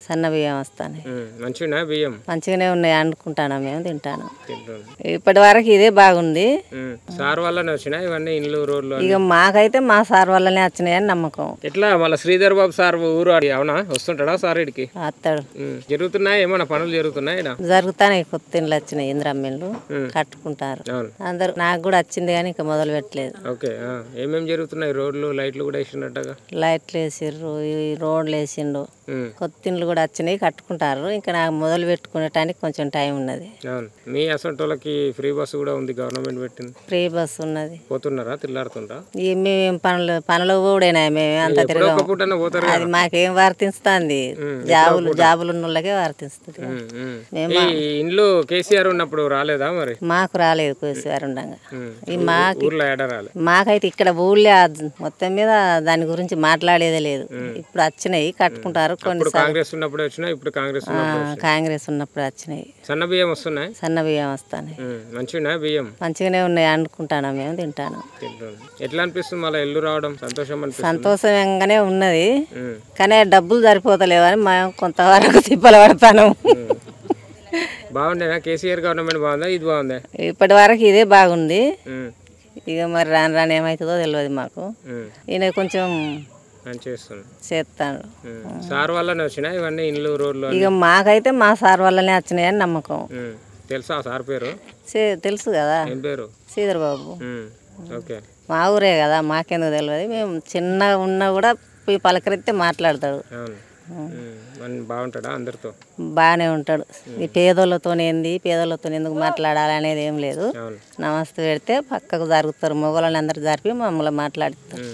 సన్న బియ్యం వస్తాయి. మంచిగా బియ్యం మంచిగానే ఉన్నాయి, అనుకుంటాను, మేము తింటాను. తింటాను. ఇప్పటి వరకు ఇదే బాగుంది. సార్ వల్లనే వచ్చినాయి ఇవన్నీ ఇండ్లు రోడ్లు. ఇక మాకైతే మా సార్ వల్లనే వచ్చినాయని నమ్మకం. ఎట్లా మళ్ళీ శ్రీధర్ బాబు సార్ ఊరు అవునా వస్తుంటాడా సార్ ఇడికి? వస్తాడు. జరుగుతున్నాయి ఏమన్నా పనులు జరుగుతున్నాయి? జరుగుతాయి. కొత్త ఇండ్లు వచ్చినాయి, ఇంద్రమ్మ ఇండ్లు కట్టుకుంటారు అందరు. నాకు కూడా వచ్చింది కానీ ఇంకా మొదలు పెట్టలేదు. ఓకే. ఏమేమి జరుగుతున్నాయి? రోడ్లు లైట్లు కూడా వేసినట్టుగా? లైట్లు వేసిర్రు, రోడ్లు వేసిండు, కొత్త ఇండ్లు కూడా వచ్చినాయి, కట్టుకుంటారు. ఇంకా నాకు మొదలు పెట్టుకునేటానికి కొంచెం టైం ఉన్నది. మీ అసంటోళ్ళకి ఫ్రీ బస్సు కూడా ఉంది, గవర్నమెంట్ పెట్టింది. ఫ్రీ బస్సు ఉన్నది. పోతున్నారా? తిల్లాడుతుంటా? మేము పనులు కూడా మేము అంత తిరగదు. అది మాకేం వర్తిస్తుంది? జాబులు ఉన్న వాళ్ళకే వర్తిస్తుంది. ఇండ్లు కేసీఆర్ ఉన్నప్పుడు రాలేదా మరి? మాకు రాలేదు కేసీఆర్ ఉండగా. మాకైతే ఇక్కడ ఊళ్ళో మొత్తం మీద దాని గురించి మాట్లాడేదే లేదు. ఇప్పుడు వచ్చినాయి, కట్టుకుంటారు. కొన్ని కాంగ్రెస్ ఉన్నప్పుడు వచ్చినాయి, ఇప్పుడు కాంగ్రెస్ ఉన్నప్పుడు వచ్చినాయి. సన్న బియ్యం వస్తున్నాయి. సన్న బియ్యం వస్తాయి. మంచిగా బియ్యం మంచిగానే ఉన్నాయి, అనుకుంటాను, మేము తింటాను. ఎట్లా అనిపిస్తుంది మళ్ళీ ఇల్లు రావడం? సంతోషంగానే ఉన్నది, కానీ డబ్బులు సరిపోతలేవు అని మేము కొంతవరకు తిప్పలు పడతాను. బాగుండేనా? కేసీఆర్ గవర్నమెంట్ బాగుందా, ఇది బాగుందా? ఇప్పటి వరకు ఇదే బాగుంది. ఇక మరి రాను రాను ఏమవుతుందో తెలియదు మాకు. ఈయన కొంచెం చేస్తాడు. సార్ వల్లనే వచ్చినాయి ఇవన్నీ ఇండ్లు రోడ్లు. ఇక మాకైతే మా సార్ వల్లనే వచ్చినాయని నమ్మకం. తెలుసా సార్ పేరు? తెలుసు కదా. ఏం పేరు? శ్రీధర్ బాబు. ఓకే. మా ఊరే కదా, మాకెందుకు తెలియదు. మేము చిన్నగా ఉన్నా కూడా పలకరిస్తే మాట్లాడతాడు. బాగుంటాడా అందరితో? బాగానే ఉంటాడు. ఈ పేదోళ్ళతో ఎందుకు మాట్లాడాలి అనేది ఏం లేదు. నమస్తే పెడితే పక్కకు జరుగుతారు, మొగోళ్ళని అందరు జరిపి మమ్మల్ని మాట్లాడుతారు.